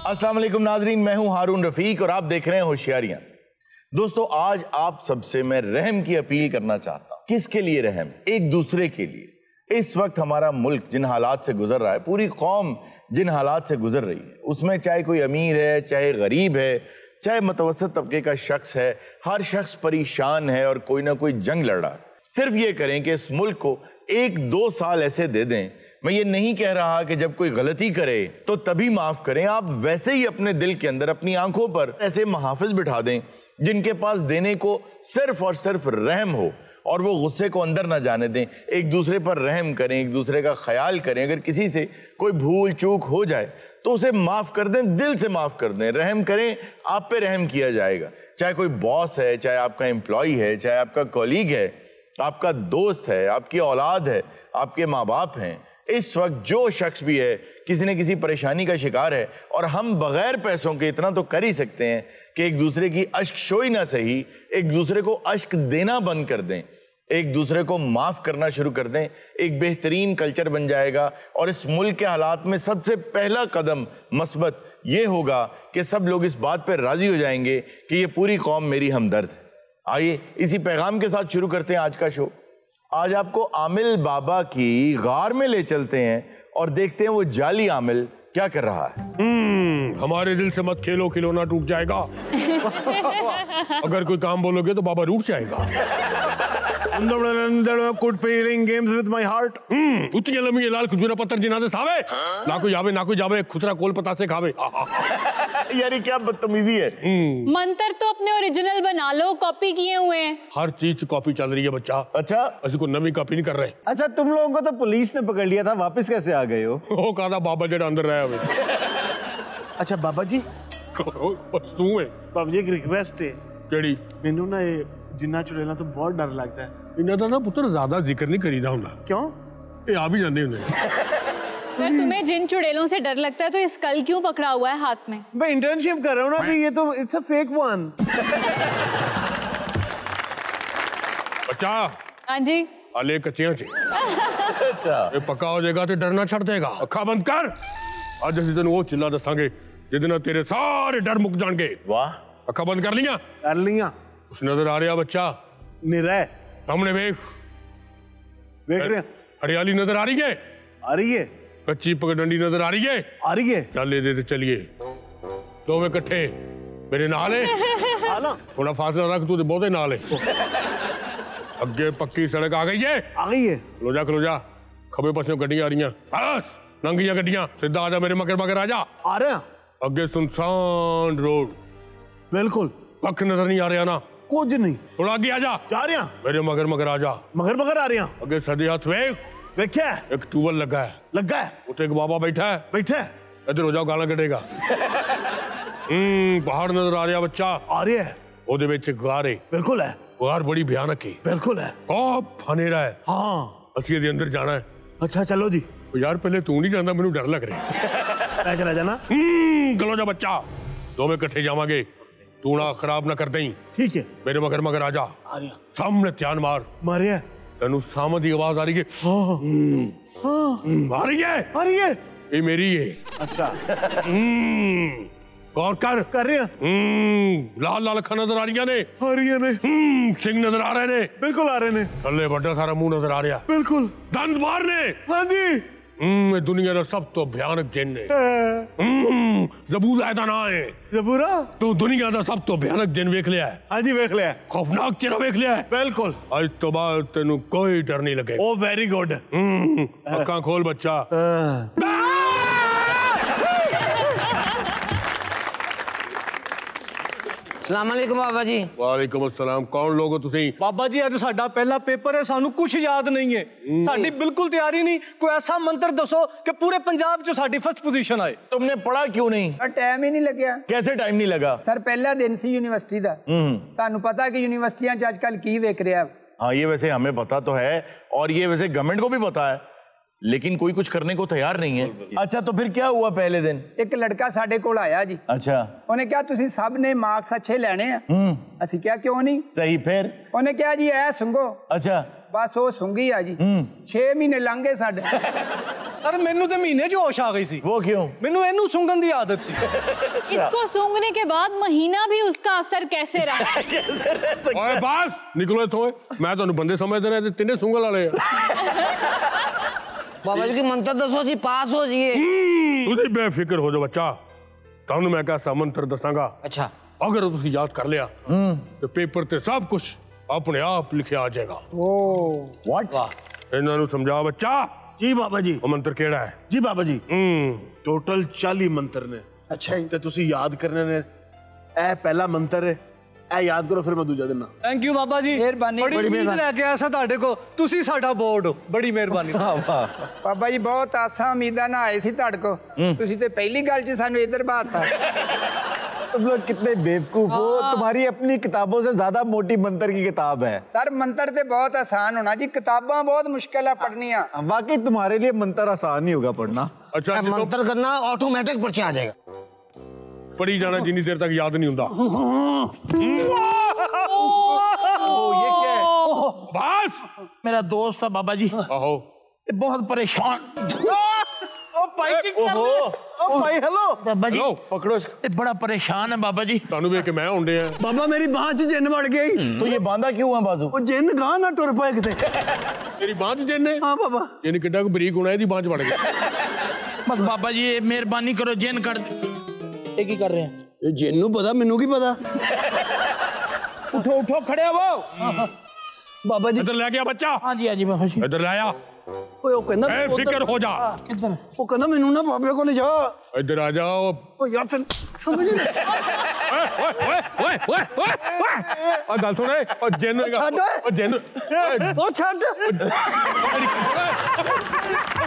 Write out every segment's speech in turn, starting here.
अस्सलाम वालेकुम नाजरीन, मैं हूं हारून रफीक और आप देख रहे हैं होशियारियां। दोस्तों, आज आप सबसे मैं रहम की अपील करना चाहता हूं। किसके लिए रहम? एक दूसरे के लिए। इस वक्त हमारा मुल्क जिन हालात से गुजर रहा है, पूरी कौम जिन हालात से गुजर रही है, उसमें चाहे कोई अमीर है, चाहे गरीब है, चाहे मुतवस्सित तबके का शख्स है, हर शख्स परेशान है और कोई ना कोई जंग लड़ रहा है। सिर्फ ये करें कि इस मुल्क को 1-2 साल ऐसे दे दें। मैं ये नहीं कह रहा कि जब कोई गलती करे तो तभी माफ करें। आप वैसे ही अपने दिल के अंदर, अपनी आंखों पर ऐसे मुहाफिज बिठा दें जिनके पास देने को सिर्फ और सिर्फ रहम हो, और वो गुस्से को अंदर ना जाने दें। एक दूसरे पर रहम करें, एक दूसरे का ख्याल करें। अगर किसी से कोई भूल चूक हो जाए तो उसे माफ कर दें, दिल से माफ कर दें। रहम करें, आप पे रहम किया जाएगा। चाहे कोई बॉस है, चाहे आपका एम्प्लॉय है, चाहे आपका कॉलीग है, आपका दोस्त है, आपकी औलाद है, आपके माँ बाप हैं। इस वक्त जो शख्स भी है किसी न किसी परेशानी का शिकार है, और हम बगैर पैसों के इतना तो कर ही सकते हैं कि एक दूसरे की अश्क शोई ना सही, एक दूसरे को अश्क देना बंद कर दें, एक दूसरे को माफ करना शुरू कर दें। एक बेहतरीन कल्चर बन जाएगा। और इस मुल्क के हालात में सबसे पहला कदम मस्बत ये होगा कि सब लोग इस बात पर राजी हो जाएंगे कि ये पूरी कौम मेरी हमदर्द है। आइए इसी पैगाम के साथ शुरू करते हैं आज का शो। आज आपको आमिल बाबा की गार में ले चलते हैं और देखते हैं वो जाली आमिल क्या कर रहा है। हमारे दिल से मत खेलो, खिलौना टूट जाएगा। अगर कोई काम बोलोगे तो बाबा रूठ जाएगा। Quit playing games with my heart. उतनी लंबी लाल खजूरा पत्थर जिनादे सावे, ना कोई आवे ना कोई जावे, खुसरा कोल पता से खावे। यानी क्या बदतमीजी है। मंत्र तो अपने ओरिजिनल बना लो, कॉपी किए हुए हैं। हर चीज कॉपी चल रही है बच्चा। अच्छा, ऐसी कोई नवी कॉपी नहीं कर रहे। अच्छा, तुम लोगों को तो पुलिस ने पकड़ लिया था, वापस कैसे आ गए हो? वो कहा बाबा जेड़ा अंदर रहा है। अच्छा बाबा जी, तू है बाबा जी एक रिक्वेस्ट है। केड़ी? मैनू ना ये जिन्ना चुड़ैला तो बहुत डर लगता है। इन्हें तो ना पुत्र ज्यादा जिक्र नहीं करीदा हुंदा। क्यों? ये आ भी जाते हुंदे। अगर तुम्हें जिन चुड़ैलों से डर लगता है तो इस कल क्यों पकड़ा हुआ है हाथ में? मैं इंटर्नशिप कर रहा हूँ ना अभी, ये तो इट्स अ फेक वन। बच्चा। हाँ जी। आले कच्चियां चे। अच्छा, ये पक्का हो जाएगा तो डरना छड़ देगा। अखा बंद कर। आज जिस दिन वो चिल्ला दसांगे जिस तेरे सारे डर मुक जाएंगे। वाह। अखा बंद कर लिया? कर लिया। कुछ नजर आ रहा बच्चा? निरा है। सामने देख रहे हैं। हरियाली नजर आ रही है? आ रही है। कच्ची पगडंडी नजर आ रही है? आ रही है। चल ले दे, चलिए दोवे इकट्ठे मेरे नाल है। थोड़ा फासला रख, तू बहुते नाल है। अगे पक्की सड़क आ गई है। आ गई है। खलो जा, खबे पासों गड्डियां आ रही हैं। नंगियां गड्डियां, सीधा आ जा मेरे मगर आ जा। आ रहे हैं। अगे सुनसान रोड, बिल्कुल पक्क नजर नहीं आ रहा ना? कुछ नहीं। थोड़ा आगे आ जा। जा रहे हैं। मेरे मगर आ जा। मगर आ रहे हैं। अगे सदे हाथ वेख, देखिए एक ट्यूबवेल लगा है। लगा है। उते एक बाबा बैठा है। बैठे। इधर हो जाओ, गाला कटेगा। पहाड़ नजर आ रहा बच्चा। आ रही है। ओदे विच गार है। बिल्कुल है। गार बड़ी भयानक है। बिल्कुल है। खूब फनेरा है। हाँ, असली दे अंदर जाना है। अच्छा चलो जी। यार पहले तू नहीं जानता, मैनू डर लग रहा है। चला जाना। चलो जा बच्चा, दो में इकट्ठे जावांगे। तू ना खराब ना कर दई। ठीक है। मेरे मगर आ जा। आ रही है। सामने ध्यान मार। मारिया। तेनू सामने की आवाज आ रही है? आ रही है। आ रही है। ये मेरी है। अच्छा। गौर कर रहे हैं। लाल लाल अखा नजर आ रही ने। आ रही है ने। सिंह नजर आ रहे ने। बिल्कुल आ रहे ने। थल्ले बड़ा सारा मुंह नजर आ रहा। बिल्कुल। दंद मारने। हाँ जी। ये दुनिया का सब तो भयानक जिन है। जबूर ऐसा ना है। जबूरा तो दुनिया का सब तो भयानक जिन वेख लिया है। हाँ जी वेख लिया है। खौफनाक चेहरा वेख लिया है। बिल्कुल। आज तो बाद तेनू कोई डर नहीं लगे। ओ वेरी गुड। अक्खां खोल बच्चा। सलाम अलैकुम बाबा जी। वालेकुम अस्सलाम। कौन लोग हो तुसी? बाबा जी अज साडा पहला पेपर है, सानू कुछ याद नहीं है। साडी बिल्कुल तैयारी नहीं। कोई ऐसा मंत्र दसो कि पूरे पंजाब च साडी फर्स्ट पोजीशन आए। तुमने पढ़ा क्यों नहीं? टाइम ही नहीं लग्या। कैसे टाइम नहीं लगा? सर पहला दिन सी यूनिवर्सिटी दा। ਤੁਹਾਨੂੰ पता कि यूनिवर्सिटियां च आजकल की वेख रहा है। हाँ, ये वैसे हमें पता तो है, और ये वैसे गवर्नमेंट को भी पता है, लेकिन कोई कुछ करने को तैयार नहीं है। अच्छा, तो फिर क्या हुआ पहले दिन? एक लड़का साडे कोल आया जी। अच्छा। उन्हें क्या तुसी सब ने मार्क्स अच्छे लेने हैं? ਅਸੀਂ ਕਿਹਾ क्यों नहीं? सही। फिर उन्हें क्या जी ऐ सुंगो। अच्छा। बस वो सुंगी आ जी 6 महीने लंघ गए साडे। पर मैनू तो महीने च होश आ गई सी। वो क्यों? मैनू इनू सूंघन दी आदत सी। इसको सूंघने के बाद महीना भी उसका असर कैसे रहा? ओए बस निकलो इथों। मैं तुहानू बंदे समझदे रहे, तिन्ने सूंघल वाले बाबा जी की मंत्र दसो जी पास हो जाइए। तुसी बेफिक्र हो जाओ बच्चा, तुहानू मैं कैसा मंत्र दसांगा। अच्छा अगर तुसी याद कर लिया तो पेपर ते सब कुछ अपने आप लिखे आ जाएगा। व्हाट? इन्हां नू समझा बच्चा। जी बाबा जी। ਉਹ ਮੰਤਰ ਕਿਹੜਾ ਹੈ? जी बाबा जी टोटल 40 मंत्र ने। अच्छा जी। ਤੇ ਤੁਸੀਂ ਯਾਦ ਕਰਨੇ ਨੇ। ਇਹ ਪਹਿਲਾ ਮੰਤਰ ਹੈ, ਇਹ ਯਾਦ ਕਰੋ ਫਿਰ ਮੈਂ ਦੂਜਾ ਦਿਨਾ। थैंक यू बाबा जी, मेहरबानी। बड़ी उम्मीद लैके आया सा ਤੁਹਾਡੇ ਕੋ, ਤੁਸੀਂ ਸਾਡਾ ਬੋਰਡ ਹੋ, ਬੜੀ ਮਿਹਰਬਾਨੀ। बाबा जी बहुत आसा उम्मीदा ना आए सी ਤੁਹਾਡੇ ਕੋ, ਤੁਸੀਂ ਤੇ ਪਹਿਲੀ ਗੱਲ 'ਚ ਸਾਨੂੰ ਇੱਧਰ ਬਾਤਾ। तुम लोग कितने बेवकूफ हो। तुम्हारी अपनी किताबों से ज्यादा मोटी मंत्र की किताब है। सर मंत्र ते बहुत आसान होना जी, किताबां बहुत मुश्किल है पढ़निया। वाकई तुम्हारे लिए मंत्र आसान ही होगा पढ़ना। अच्छा जो मंत्र करना ऑटोमेटिक पर्चे आ जाएगा। पढ़ी जाना जिन्नी देर तक याद नहीं होता। ये क्या है? बस मेरा दोस्त था बाबा जी, आहो ये बहुत परेशान। ओहो, ओ भाई हेलो बाबा जी, हेलो पकड़ो इसको। ये बड़ा परेशान है बाबा जी। ਤੁਹਾਨੂੰ ਵੇਖ ਕੇ ਮੈਂ ਹੁੰਦੇ ਆ। बाबा मेरी बांह च जिन्न वड़ गई। तो ये बांधा क्यों है बाजू? ਉਹ ਜਿੰਨ ਗਾਂ ਨਾ ਟੁਰ ਪਏ ਕਿਤੇ। ਤੇਰੀ ਬਾਂਹ 'ਚ ਜਿੰਨੇ ਹਾਂ ਬਾਬਾ। ਜਿੰਨ ਕਿੱਡਾ ਕੁ ਬਰੀਕ ਹੋਣਾ ਇਹਦੀ ਬਾਂਹ 'ਚ ਵੜ ਗਿਆ। बस बाबा जी ये मेहरबानी करो जिन कर दे। ये की कर रहे हैं? ਇਹ ਜਿੰਨ ਨੂੰ ਪਤਾ, ਮੈਨੂੰ ਕੀ ਪਤਾ। उठो उठो खड़े हो। ਬਾਬਾ ਜੀ ਇੱਧਰ ਲੈ ਕੇ ਆ ਬੱਚਾ, हाँ जी बाबा जी। ਇੱਧਰ ਲੈ ਆ। ਓਏ ਉਹ ਕਹਿੰਦਾ बेफिक्र हो जा। किधर? ਉਹ ਕਹਿੰਦਾ ਮੈਨੂੰ ਨਾ ਬਾਬੇ ਕੋਲ ਜਾ। ਇੱਧਰ ਆ ਜਾ। ਓ ਯਾਰ ਤੈਨੂੰ ਸਮਝ ਨਹੀਂ। ਓਏ ਆ ਗੱਲ ਸੁਣ। ਓ ਜਿੰਨ ਛੱਡ ਓਏ। ਓ ਜਿੰਨ ਉਹ ਛੱਡ।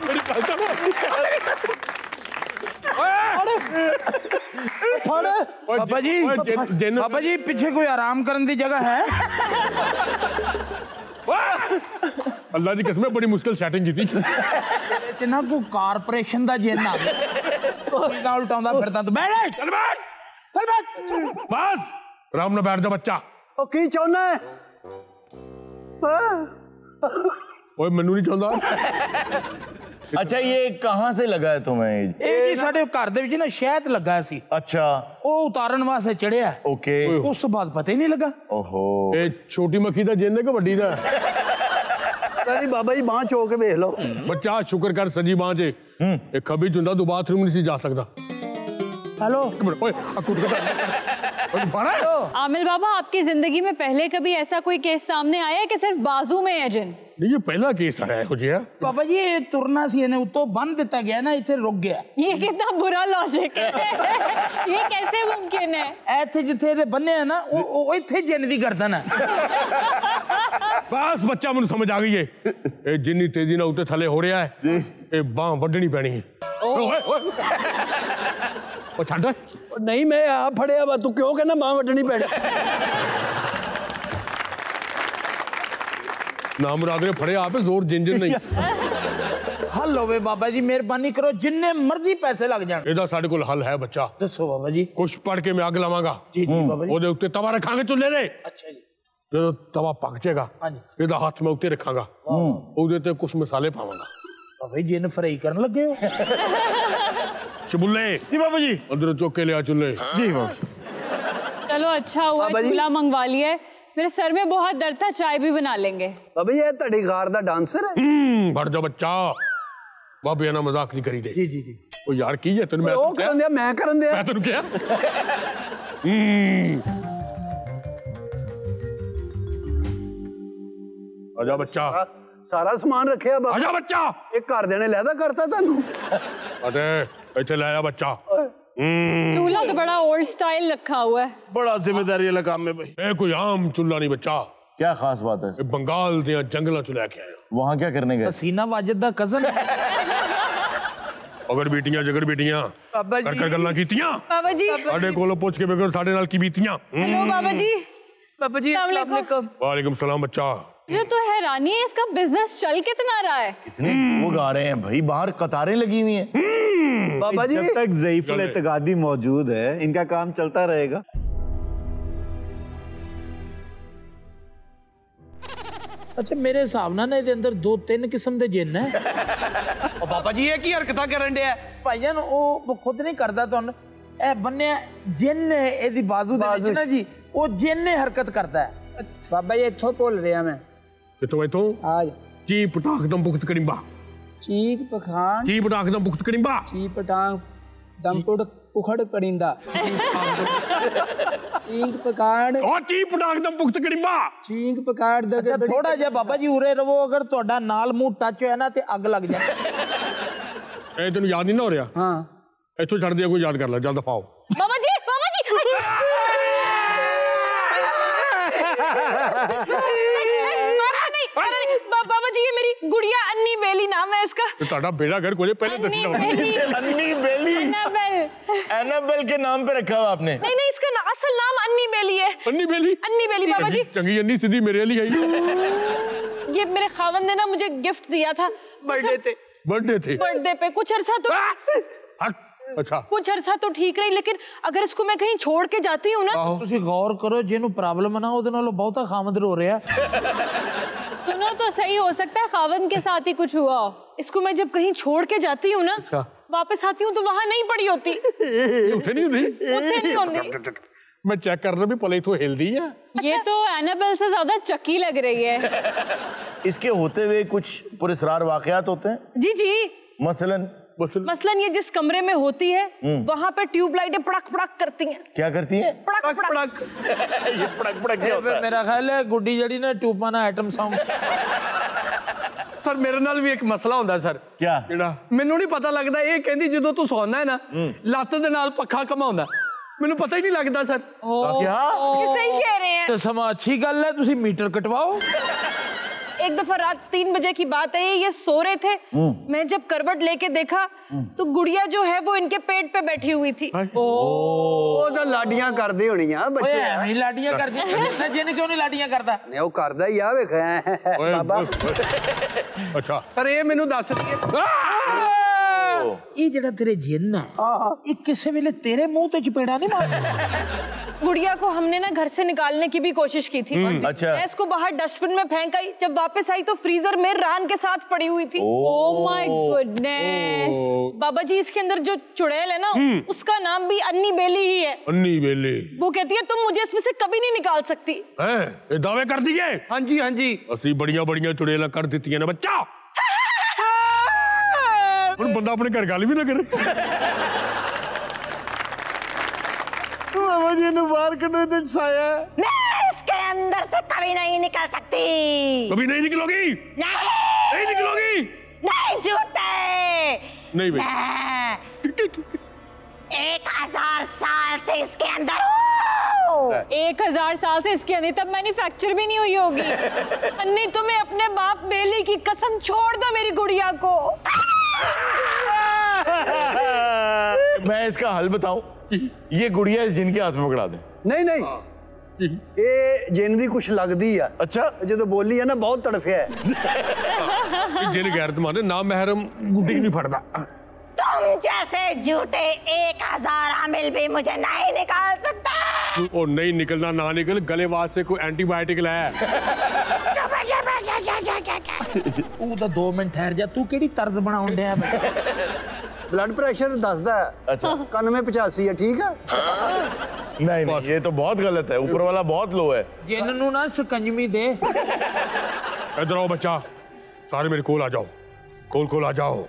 ਮੇਰੀ ਗੱਲ ਸੁਣ। ਫੜ। बाबा जी जिन्न बाबा जी पीछे कोई आराम करने की जगह है? अल्लाह की कसम बड़ी मुश्किल सेटिंग की थी। ना को कारपोरेशन दा जिन आ गया उल्टांदा फिरदा तो बैठ। चल बैठ, चल बैठ। बस आराम में बैठ जा बच्चा। ਉਹ ਕੀ ਚਾਹੁੰਦਾ ਹੈ? ओए मैनू नहीं चाहता। अच्छा ये कहाँ से लगा है तुम्हें? ਇਹ ਜੀ ਸਾਡੇ ਘਰ ਦੇ ਵਿੱਚ ਨਾ ਸ਼ਹਿਦ ਲੱਗਾ ਸੀ, अच्छा ਉਹ ਉਤਾਰਨ ਵਾਸਤੇ ਚੜਿਆ। ओके। ਉਸ ਤੋਂ ਬਾਅਦ ਪਤਾ ਹੀ ਨਹੀਂ ਲੱਗਾ। ओहो, ਇਹ ਛੋਟੀ ਮੱਖੀ ਦਾ ਜਿੰਨ ਹੈ ਕਿ ਵੱਡੀ ਦਾ? ਕਹਿੰਦੀ ਬਾਬਾ ਜੀ ਬਾਂਹ ਚੋ ਕੇ ਵੇਖ ਲਓ। ਬੱਚਾ ਸ਼ੁਕਰ ਕਰ ਸਜੀ ਬਾਂਹ 'ਚ ਇਹ ਖੱਬੀ 'ਚ ਹੁੰਦਾ, ਤੂੰ ਬਾਥਰੂਮ ਨਹੀਂ ਸੀ ਜਾ ਸਕਦਾ। हेलो ਓਏ ਆ ਕੁੱਟ ਕੇ ਬਾਰਾ। आमिल बाबा, आपकी जिंदगी में पहले कभी ऐसा कोई केस सामने आया है कि सिर्फ बाजू में है जिन? नहीं ये पहला केस आया है जिहा। बाबा जी ये तुरना सी इन्हें उतो बंद दिता गया ना, इथे रुक गया। ये कितना बुरा लॉजिक है। ये कैसे मुमकिन है? ऐथे जिथे दे बन्ने है ना ओ इथे जिन दी गर्दन है। बस बच्चा मैनू समझ आ गई है। ये जिन्नी तेजी नाल उत्ते थले हो रहा है, ये बांह वड्डनी पैनी है। ओए ओ छड्ड। ਨਹੀਂ ਮੈਂ ਆ ਫੜਿਆ ਵਾ, ਤੂੰ ਕਿਉਂ ਕਹਿੰਦਾ ਬਾਂਹ ਵੱਢਣੀ ਪੈਣੀ? ना मुराद ने फड़े आप जोर जिंजन नहीं। हल होवे बाबा जी, मेहरबानी करो, जिन्ने मर्जी पैसे लग जान। ਇਹਦਾ ਸਾਡੇ ਕੋਲ ਹੱਲ ਹੈ ਬੱਚਾ। दसो बाबा जी। ਕੁਛ ਪੜ ਕੇ ਮੈਂ ਅੱਗ ਲਾਵਾਂਗਾ। जी जी बाबा जी। ਉਹਦੇ ਉੱਤੇ ਤਵਾ ਰੱਖਾਂਗੇ ਚੁੱਲ੍ਹੇ ਦੇ। अच्छा जी। ਜਦੋਂ ਤਵਾ ਪੱਕ ਜਾਏਗਾ ਹਾਂਜੀ। ਇਹਦਾ ਹੱਥ ਮੈਂ ਉੱਤੇ ਰੱਖਾਂਗਾ, ਉਹਦੇ ਤੇ ਕੁਛ ਮਸਾਲੇ ਪਾਵਾਂਗਾ। बाबा जी जिन फ्राई करन लगे हो? शबुल्ले जी बाबू जी। अंदर चौक के लिया चुल्ले। जी बाबू। चलो अच्छा हुआ बाबा जी। चूल्हा मंगवा लिया है। मेरे सर में बहुत दर्द था, चाय भी बना लेंगे। ਬਾਬਾ ਜੀ ਇਹ ਤੁਹਾਡੀ ਗਾਰ ਦਾ ਡਾਂਸਰ ਹੈ? बढ़ जा बच्चा, बाबे ना मजाक नहीं करी दे। जी जी जी। ओ यार की है तेन मैं ਉਹ ਕਰਨ ਦਿਆ, ਮੈਂ ਕਰਨ ਦਿਆ। मैं तेन क्या आजा बच्चा, ਸਾਰਾ ਸਮਾਨ ਰੱਖਿਆ ਬਾਬਾ। आजा बच्चा। ਇਹ ਘਰਦਿਆਂ ਨੇ ਲੈਦਾ ਕਰਤਾ ਤੁਹਾਨੂੰ? अरे इथे ले आ बच्चा। चूल्हा तो बड़ा ओल्ड स्टाइल रखा हुआ है। बड़ा जिम्मेदारी वाला काम है भाई। ए कोई आम चुल्ला नहीं बच्चा, क्या खास बात है? ए बंगाल दे जंगलों च लेके आया। वहाँ क्या करने गए? हसीना वाजिद दा कजन। अगर बेटियां जगर बेटियां बाबा कर जी। कर गल्लां कीतियां बाबा जी। साडे कोलों पूछ के बेगर साडे नाल की बीतियां। हेलो बाबा जी। बाबा जी अस्सलाम वालेकुम। वालेकुम सलाम बच्चा। मुझे तो हैरानी है, इसका बिजनेस चल कितना रहा है? कितने लोग आ रहे हैं भाई, बाहर कतारें लगी हुई हैं। बाबा जी जब तक ज़ईफुल एतकादी मौजूद है इनका काम चलता रहेगा। ਅੱਛਾ ਮੇਰੇ ਹਿਸਾਬ ਨਾਲ ਇਹਦੇ ਅੰਦਰ 2-3 ਕਿਸਮ ਦੇ ਜਿੰਨ ਹੈ। ਉਹ ਬਾਬਾ ਜੀ ਇਹ ਕੀ ਹਰਕਤਾਂ ਕਰਨ ਡਿਆ? ਭਾਈਜਾਨ ਉਹ ਖੁਦ ਨਹੀਂ ਕਰਦਾ, ਤੁਹਾਨੂੰ ਇਹ ਬੰਨਿਆ ਜਿੰਨ ਇਹਦੀ ਬਾਜ਼ੂ ਦੇ ਵਿੱਚ ਨਾ ਜੀ, ਉਹ ਜਿੰਨ ਹਰਕਤ ਕਰਦਾ ਹੈ। ਬਾਬਾ ਜੀ ਇੱਥੋਂ ਭੁੱਲ ਰਿਹਾ ਮੈਂ। ਕਿੱਥੋਂ ਆਜ ਚੀ ਪਟਾਖ ਦਮ ਪੁਖਤ ਕੜਿੰਬਾ, ਚੀਕ ਪਖਾਨ ਚੀ ਪਟਾਖ ਦਮ ਪੁਖਤ ਕੜਿੰਬਾ, ਚੀ ਪਟਾਂਗ ਦਮਪੁੜ ਪੁਖੜ ਕੜਿੰਦਾ, ਚੀਕ ਪਕਾੜ ਉਹ ਚੀ ਪਟਾਖ ਦਮ ਪੁਖਤ ਕੜਿੰਬਾ। ਚੀਕ ਪਕਾੜ ਦਾ ਅੱਛਾ ਥੋੜਾ ਜਿਹਾ ਬਾਬਾ ਜੀ ਉਰੇ ਰਵੋ, ਅਗਰ ਤੁਹਾਡਾ ਨਾਲ ਮੂੰਹ ਟੱਚ ਹੋਇਆ ਨਾ ਤੇ ਅੱਗ ਲੱਗ ਜਾਏ। ਇਹ ਤੈਨੂੰ ਯਾਦ ਨਹੀਂ ਨਾ ਹੋ ਰਿਹਾ? ਹਾਂ ਇੱਥੋਂ ਛੱਡ ਦਿਆ, ਕੋਈ ਯਾਦ ਕਰ ਲੈ, ਜਲਦ ਦਫਾਓ। बाबा जी बाबा जी ये मेरी गुड़िया अन्नी बेली नाम है इसका। तो ਤੁਹਾਡਾ बेड़ा घर कोले पहले दस अन्नी बेली, एनाबेल के नाम पे रखा हुआ आपने? नहीं नहीं, इसका असल नाम अन्नी बेली है। अन्नी बेली बाबा जी। चंगी अन्नी सीधी मेरे लिए आई। ये मेरे खावंद ने ना मुझे गिफ्ट दिया था बर्थडे थे बर्थडे पे। कुछ अरसा तो अच्छा कुछ अरसा तो ठीक रही, लेकिन अगर इसको मैं कहीं छोड़ के जाती हूँ ना, ਤੁਸੀਂ ਗੌਰ ਕਰੋ, ਜਿਹਨੂੰ ਪ੍ਰੋਬਲਮ ਨਾ ਉਹਦੇ ਨਾਲੋਂ ਬਹੁਤਾ ਖਾਮਦ ਰੋ ਰਿਹਾ। सुनो तो सही हो सकता है खावंद के साथ ही कुछ हुआ हो। इसको मैं जब कहीं छोड़ के जाती हूँ ना, वापस आती हूँ तो वहाँ नहीं पड़ी होती। उठे नहीं नहीं होती। मैं चेक कर रहा भी पले तो हिल दी है। ये तो एनाबेल से ज्यादा चक्की लग रही है। इसके होते हुए कुछ पुरस्कार वाकयात होते हैं? जी जी। मसलन ये जिस कमरे में होती है वहाँ पे ट्यूबलाइटें पड़क पड़क करती हैं। क्या करती हैं? पड़क पड़क। ये पड़क पड़क क्या होता है? मेरा ख्याल है गुड्डी जड़ी ना ट्यूबा ना एटम साउंड। सर मेरे नाल भी एक मसला होता सर। क्या? मैनू नहीं पता लगता, ये कहती जो तू सौना है ना लत्त दे नाल पखा घुमाउंदा, मैनू पता ही नहीं लगता सर। क्या? ये सही कह रहे हैं। तो समा अच्छी गल है, तुसी मीटर कटवाओ। एक दफा रात 3 बजे की बात है, ये सो रहे थे। मैं जब करवट लेके देखा तो गुड़िया जो है वो इनके पेट पे बैठी हुई थी। ਉਹ ਤਾਂ ਲਾਡੀਆਂ ਕਰਦੇ ਹੋਣੀਆਂ ਬੱਚੇ। ओए मैं लाडियां कर दी ना, जिन क्यों नहीं लाडियां करता? ਨੇ ਉਹ ਕਰਦਾ ਹੀ ਆ ਵੇਖ ਬਾਬਾ। अच्छा सर ये मैनू दस रही ये जेड़ा तेरे जिन्न है ये किसी वेले तेरे मुंह ते चपेड़ा नहीं मारता? गुड़िया को हमने ना घर से निकालने की भी कोशिश की थी। अच्छा। मैं इसको बाहर डस्टबिन में फेंक आई, जब वापस आई तो फ्रीजर में रान के साथ पड़ी हुई थी। Oh my goodness. बाबा जी इसके अंदर जो चुड़ैल है ना, उसका नाम भी अन्नी बेली ही है। अन्नी बेली। वो कहती है तुम मुझे इसमें से कभी नहीं निकाल सकती। ये दावे कर दिए? हाँ जी असि बड़िया चुड़ैला कर दी है ना बच्चा। बंदा अपने घर गाली भी ना करे। बाबा जी ने बाहर करने दिन साया मैं इसके अंदर से कभी नहीं निकल सकती। कभी नहीं निकलोगी? नहीं निकलोगी? नहीं झूठे नहीं भाई। मैं 1000 साल से इसके अंदर हूँ। 1000 साल से इसके अंदर तब मैन्युफैक्चर भी नहीं हुई होगी। अन्नी तुम्हें अपने बाप बेली की कसम छोड़ दो मेरी गुड़िया को। मैं इसका हल बताऊं, ये गुड़िया इस जिन के हाथ में पकड़ा दे। नहीं नहीं ये जिन दी कुछ लगदी है। अच्छा जो बोली है ना बहुत तड़फिया है। जिन गैरत माने ना महरम गुड्डी नहीं फड़दा। तुम जैसे झूठे 1000 आमिल भी मुझे नहीं निकाल सकता। ओ नहीं निकलना ना निकल, गले वास्ते कोई एंटीबायोटिक लाया। तू तो 2 मिनट ठहर जा, तू केड़ी तर्ज बनाउंड है? ब्लड प्रेशर दसदा है। अच्छा 91-85 है, ठीक है? नहीं ये तो बहुत गलत है, ऊपर वाला बहुत लो है। जिन नू ना शिकंजवी दे। इधर आओ बच्चा, सारे मेरे कोल आ जाओ। कोल आ जाओ।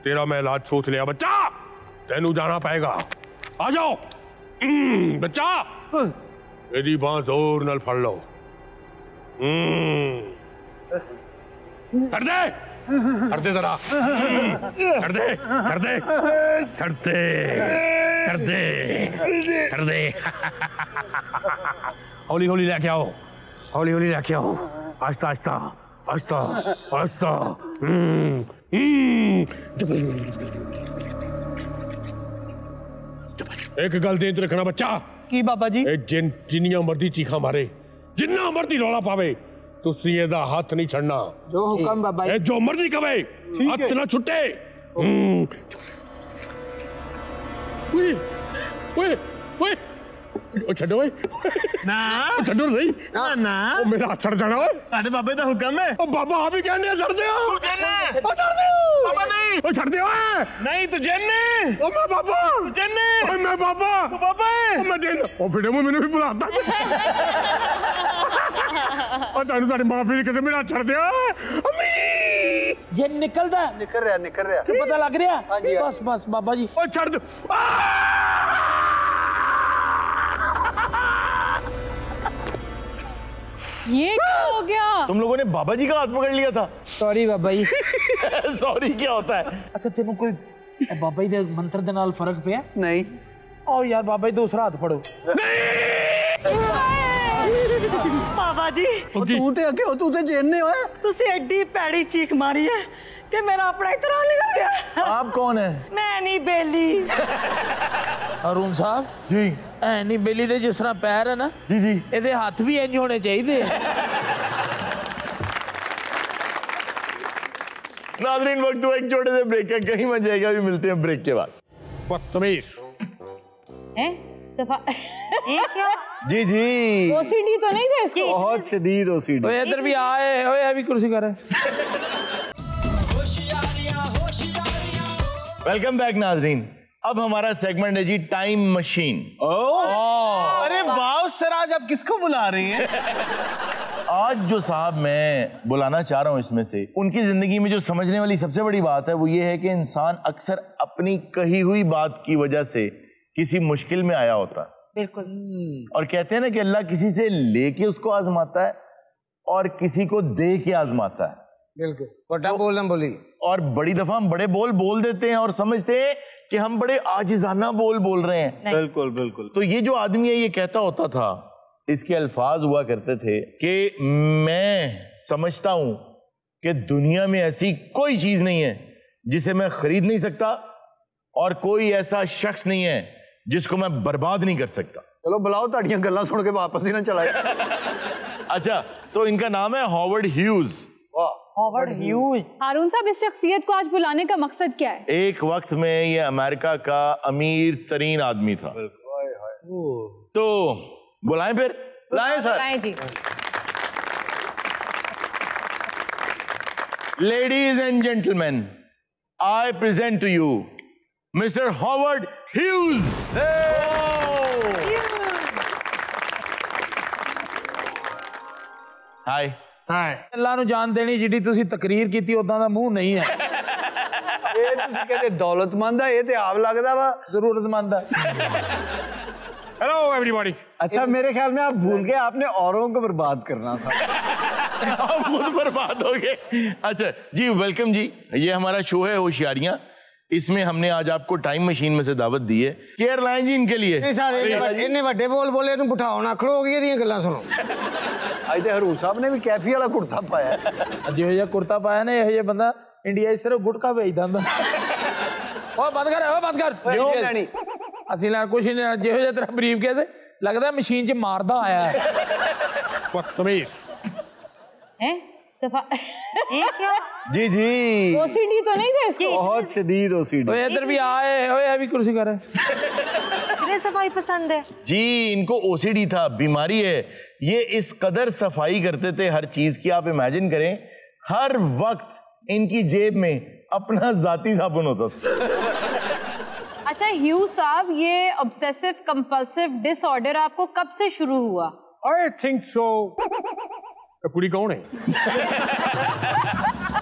तेरा मैं इलाज सोच लिया बच्चा, तेनू जाना पड़ेगा। आ जाओ बच्चा, मेरी बांह जोर नाल फड़ लो। कर दे जरा। कर दे। हौली लेके आओ, हौली लेके आओ। आस्ता। एक गल ध्यान रखना बच्चा। की बाबा जी? जिन्नियां मर्जी चीखा मारे, जिन्ना मर्जी रौला पावे, तुसी एदा हाथ नहीं छड़ना। जो हुक्म बाबा जी। जो मर्जी कवे, हाथ ना छुट्टे। ओए छड्डो ओए ना छड्डो सही ना ओ मेरा हाथ छड़ जाना ओए साडे बाबे दा हुक्म है। ओ बाबा आप ही कहने छड़ दे तू जन्ने ओ छड़ दे बाबा नहीं ओ छड़ दे ओए नहीं तू जन्ने ओ मैं बाबा तू जन्ने ओए मैं बाबा तू बाबा है ओ मैं जन ओ फिर मैंने भी बुलाता ओ तानू तारी माफी कहते मेरा छड़ दे अम्मी जे निकलदा निकल रहा तो पता लग रहा। हाँ जी, हाँ बस बस बाबा जी ओ छड़ दो ये क्या हो गया? तुम लोगों ने बाबा जी का हाथ पकड़ लिया था। सॉरी बाबा जी। सॉरी क्या होता है? अच्छा तेनों कोई बाबा जी दे मंत्र दे नाल फर्क पिया? नहीं आओ यार बाबा जी दूसरा हाथ फड़ो। बाबा जी तू ते अगे हो, तू ते जेने हो। तुसी एडी पैड़ी चीख मारी है कि मेरा अपना इतना निकल गया। आप कौन है? मैं नहीं बेली। अरुण साहब जी ऐ नहीं बेली दे जिस तरह पैर है ना जी जी ਇਹਦੇ ਹੱਥ ਵੀ ਇੰਜ ਹੋਣੇ ਚਾਹੀਦੇ। नाज़रीन वक्त हुआ एक छोटे से ब्रेक का, कहीं मत जाएगा, अभी मिलते हैं ब्रेक के बाद। बदतमीज हैं? सफा ये क्या? जी जी ओसीडी तो नहीं था इसको? बहुत शदीद ओसीडी। ओए इधर भी आए ओए अभी कुर्सी कर। वेलकम बैक नाज़रीन। अब हमारा सेगमेंट है जी टाइम मशीन। अरे वाह सिराज, आप किसको बुला रही हैं? आज जो साहब मैं बुलाना चाह रहा हूं इसमें से, उनकी जिंदगी में जो समझने वाली सबसे बड़ी बात है वो ये है कि इंसान अक्सर अपनी कही हुई बात की वजह से किसी मुश्किल में आया होता है। बिल्कुल। और कहते हैं ना कि अल्लाह किसी से लेके उसको आजमाता है और किसी को दे के आजमाता है। बिल्कुल बड़ा बोलना बोली। और बड़ी दफा हम बड़े बोल देते हैं और समझते हैं कि हम बड़े आजिजाना बोल रहे हैं। बिल्कुल बिल्कुल। तो ये जो आदमी है ये कहता होता था, इसके अल्फाज हुआ करते थे कि मैं समझता हूं कि दुनिया में ऐसी कोई चीज नहीं है जिसे मैं खरीद नहीं सकता और कोई ऐसा शख्स नहीं है जिसको मैं बर्बाद नहीं कर सकता। चलो बुलाओ, ताड़ियां गल्ला सुन के वापस ही ना चलाए। अच्छा, तो इनका नाम है Howard Hughes. Howard Hughes. Haroon साहब, इस शख्सियत को आज बुलाने का मकसद क्या है? एक वक्त में ये अमेरिका का अमीर तरीन आदमी था। तो बुलाएं फिर? बुलाएं सर। बुलाएं जी। Ladies and gentlemen, I present to you Mr. Howard Hughes. Hi. हाय ਅੱਲਾ ਨੂੰ ਜਾਨ ਦੇਣੀ ਜਿਹੜੀ ਤੁਸੀਂ ਤਕਰੀਰ ਕੀਤੀ ਉਦਾਂ ਦਾ ਮੂੰਹ ਨਹੀਂ ਹੈ। ਇਹ ਤੁਸੀਂ ਕਹਿੰਦੇ ਦੌਲਤਮੰਦ ਆ, ਇਹ ਤੇ ਆਪ ਲੱਗਦਾ ਵਾ ਜ਼ਰੂਰਤਮੰਦ ਹੈ। Hello everybody. अच्छा मेरे ख्याल में आप भूल गए, आपने औरों को बर्बाद करना था। आप खुद बर्बाद हो गए। अच्छा जी, वेलकम जी। ये हमारा शो है होशियारियां। इसमें हमने आज आपको टाइम मशीन में से दावत दी है। चेयर लाएं जी इनके लिए। ਇੰਨੇ ਵੱਡੇ ਬੋਲ ਬੋਲੇ ਇਹਨੂੰ ਬਿਠਾਓ ਨਾ, ਖੜੋ ਗਈ ਇਹਦੀਆਂ ਗੱਲਾਂ ਸੁਣੋ। ਅੱਜ ਤੇ ਹਰੂਰ ਸਾਹਿਬ ਨੇ ਵੀ ਕੈਫੀ ਵਾਲਾ ਕੁੜਤਾ ਪਾਇਆ। ਜਿਹੋ ਜਿਹਾ ਕੁੜਤਾ ਪਾਇਆ ਨਾ, ਇਹੋ ਜਿਹਾ ਬੰਦਾ ਇੰਡੀਆ 'ਚ ਸਿਰਫ ਗੁਟਕਾ ਵੇਚਦਾ ਹੁੰਦਾ। ਓਏ ਬੰਦ ਕਰ, ਓਏ ਬੰਦ ਕਰ। ਕਿਉਂ ਲੈਣੀ? ਅਸੀਂ ਲੈਣਾ ਕੁਛ ਨਹੀਂ ਲੈਣਾ। ਜਿਹੋ ਜਿਹਾ ਤੇਰਾ ਬਰੀਫ ਕੇਸ ਲੱਗਦਾ ਮਸ਼ੀਨ 'ਚ ਮਾਰਦਾ ਆਇਆ ਹੈ। बदतमीज। हैं? सफा ये क्या? जी जी ओसीडी तो नहीं था इसको? बहुत शदीद ओसीडी। ओए इधर भी आए ओए अभी कुर्सी कर। कितने सफाई पसंद है? जी, इनको ओसीडी था, बीमारी है। ये इस कदर सफाई करते थे हर चीज की, आप इमेजिन करें हर वक्त इनकी जेब में अपना जाती साबुन होता था। अच्छा ह्यू साहब, ये ऑब्सेसिव कंपल्सिव डिसऑर्डर आपको कब से शुरू हुआ? I think so. पूरी कौन है?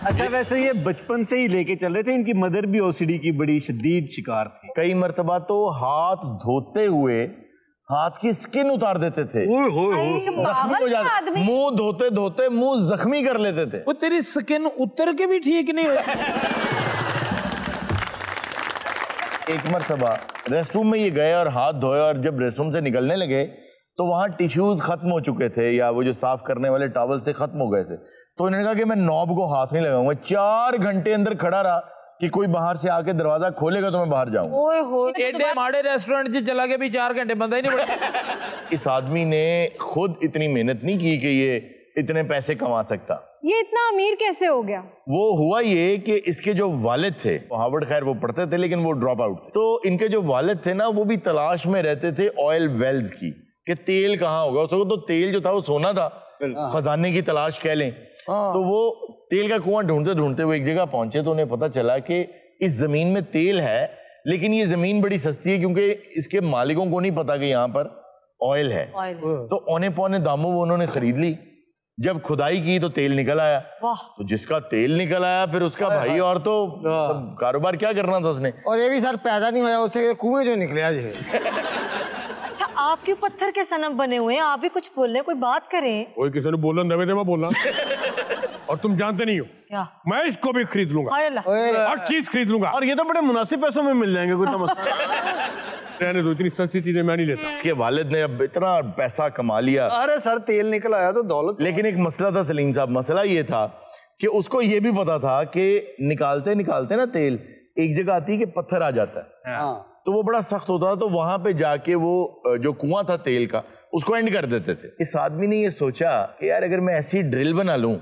अच्छा वैसे ये बचपन से ही लेके चल रहे थे, इनकी मदर भी ओसीडी की बड़ी शदीद शिकार थी। कई मर्तबा तो हाथ धोते हुए हाथ की स्किन उतार देते थे, जख्मी हो जाते, मुंह धोते धोते मुंह जख्मी कर लेते थे। वो तेरी स्किन उतर के भी ठीक नहीं हुई। एक मर्तबा रेस्टरूम में ये गए और हाथ धोए और जब रेस्टरूम से निकलने लगे तो वहां टिश्यूज खत्म हो चुके थे, या वो जो साफ करने वाले टॉवल से खत्म हो गए थे। तो उन्होंने कहा कि मैं नॉब को हाथ नहीं लगाऊंगा। 4 घंटे अंदर खड़ा रहा कि कोई बाहर से आके दरवाजा खोलेगा तो मैं बाहर जाऊंगा। ओए हो, एडे माड़े रेस्टोरेंट 'ਚ चला के भी 4 घंटे बंदा ही नहीं बढ़ा। इस आदमी ने खुद इतनी मेहनत नहीं की कि ये इतने पैसे कमा सकता। ये इतना अमीर कैसे हो गया? वो हुआ ये कि इसके जो वालिद थे, हार्वर्ड खैर वो पढ़ते थे लेकिन वो ड्रॉप आउट थे, तो इनके जो वालिद थे ना वो भी तलाश में रहते थे ऑयल वेल्स की। कि तेल कहाँ होगा। उसको तो तेल जो था वो सोना था, खजाने की तलाश कह लें। तो वो तेल का कुआं ढूंढते ढूंढते वो एक जगह पहुंचे तो उन्हें पता चला कि इस जमीन में तेल है, लेकिन ये जमीन बड़ी सस्ती है क्योंकि इसके मालिकों को नहीं पता कि यहाँ पर ऑयल है। तो औने पौने दामों वो उन्होंने खरीद ली। जब खुदाई की तो तेल निकल आया। तो जिसका तेल निकल आया फिर उसका भाई और तो कारोबार क्या करना था उसने। और ये भी सर पैदा नहीं होया उससे कुएं जो निकले आज। अच्छा, आपके पत्थर के सनम बने हुए हैं, आप भी कुछ बोल रहे हैं, कोई बात करें। कोई किसी ने बोला नवे मैं बोला और तुम जानते नहीं हो क्या? मैं इसको भी खरीद लूंगा, हाय अल्लाह। हर चीज खरीद लूंगा। और ये तो बड़े मुनासिब पैसों में मिल जाएंगे, कोई मसला रहने दो, इतनी सस्ती चीजें मैं नहीं लेता। उसके वालिद ने अब इतना पैसा कमा लिया। अरे सर तेल निकल आया तो दौलत। लेकिन एक मसला था सलीम साहब, मसला ये था कि उसको ये भी पता था कि निकालते निकालते ना तेल एक जगह आती है कि पत्थर आ जाता है। हाँ। तो वो बड़ा सख्त होता था, तो वहां पे जाके वो जो कुआं था तेल का उसको एंड कर देते थे। इस आदमी ने ये सोचा कि यार अगर मैं ऐसी ड्रिल बना लूं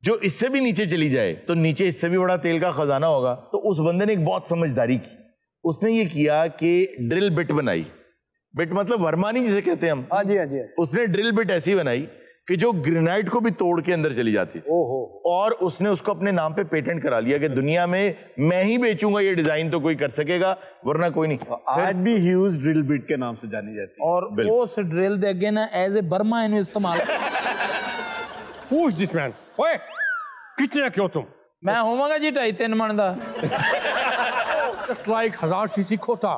जो इससे भी नीचे चली जाए तो नीचे इससे भी बड़ा तेल का खजाना होगा। तो उस बंदे ने एक बहुत समझदारी की। उसने ये किया कि ड्रिल बिट बनाई। बिट मतलब वरमानी जिसे कहते हैं हम। हाँ जी, हाँ जी। उसने ड्रिल बिट ऐसी बनाई कि जो ग्रेनाइट को भी तोड़ के अंदर चली जाती थी। और उसने उसको अपने नाम पे पेटेंट करा लिया कि दुनिया में मैं ही बेचूंगा ये डिजाइन, तो कोई कर सकेगा वरना कोई नहीं। आज भी ह्यूज ड्रिल बिट के नाम से जानी जाती है। और उस ड्रिल दे अगे ना एज ए बर्मा इन्हें इस्तेमाल। Who is this man? ओए कितने क्यों तुम? मैं होवांगा जी 2.5-3 मन दा। Just like 1000 सीसी खोता।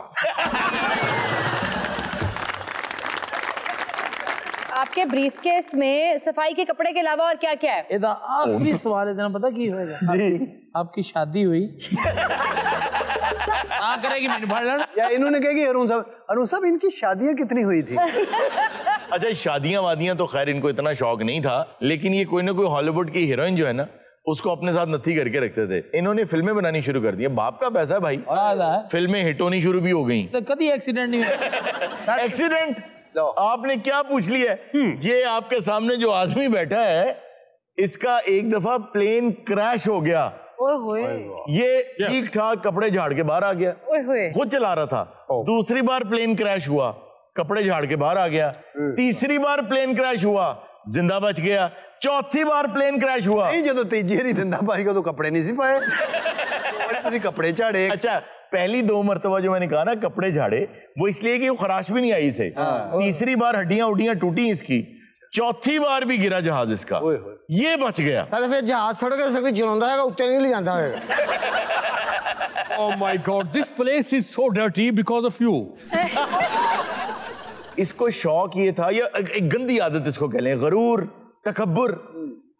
आपके ब्रीफकेस में सफाई के कपड़े के अलावा और क्या क्या है? एदा आखिरी सवाल है, इतना पता की होएगा जी? आपकी शादी हुई? हाँ करेगी, मैंने पढ़ लेना। या इन्होंने कहा कि अरुण साहब इनकी शादियां कितनी हुई थी? अच्छा, शादियां वादियां तो खैर इनको इतना शौक नहीं था, लेकिन ये कोई ना कोई हॉलीवुड की हीरोइन जो है ना उसको अपने साथ नथी करके रखते थे। इन्होंने फिल्में बनानी शुरू कर दी। बाप का पैसा है भाई, फिल्में हिट होनी शुरू भी हो गई। तो कभी एक्सीडेंट नहीं हुआ? एक्सीडेंट आपने क्या पूछ लिया? ये आपके सामने जो आदमी बैठा है इसका एक दफा प्लेन क्रैश हो गया। ये ठीक ठाक कपड़े झाड़ के बाहर आ गया, खुद चला रहा था। दूसरी बार प्लेन क्रैश हुआ, कपड़े झाड़ के बाहर आ गया। तीसरी बार प्लेन क्रैश हुआ, जिंदा बच गया। चौथी बार प्लेन क्रैश हुआ, नहीं जो तीजी बारी जिंदा भाई को तो कपड़े नहीं सी पाए। कपड़े झाड़े। अच्छा, पहली 2 मरतबा जो मैंने कहा ना कपड़े झाड़े, वो इसलिए कि वो खराश भी नहीं आई इसे। तीसरी बार हड्डियां उड्डियां टूटी इसकी। चौथी बार भी गिरा जहाज इसका, ये बच गया। फिर जहाज सड़क से चलाता है, उत्ते नहीं ले जाता होगा। Oh my God, this place is so dirty because of you. इसको शौक ये था, या एक गंदी आदत इसको कह लें, गरूर, तकब्बुर।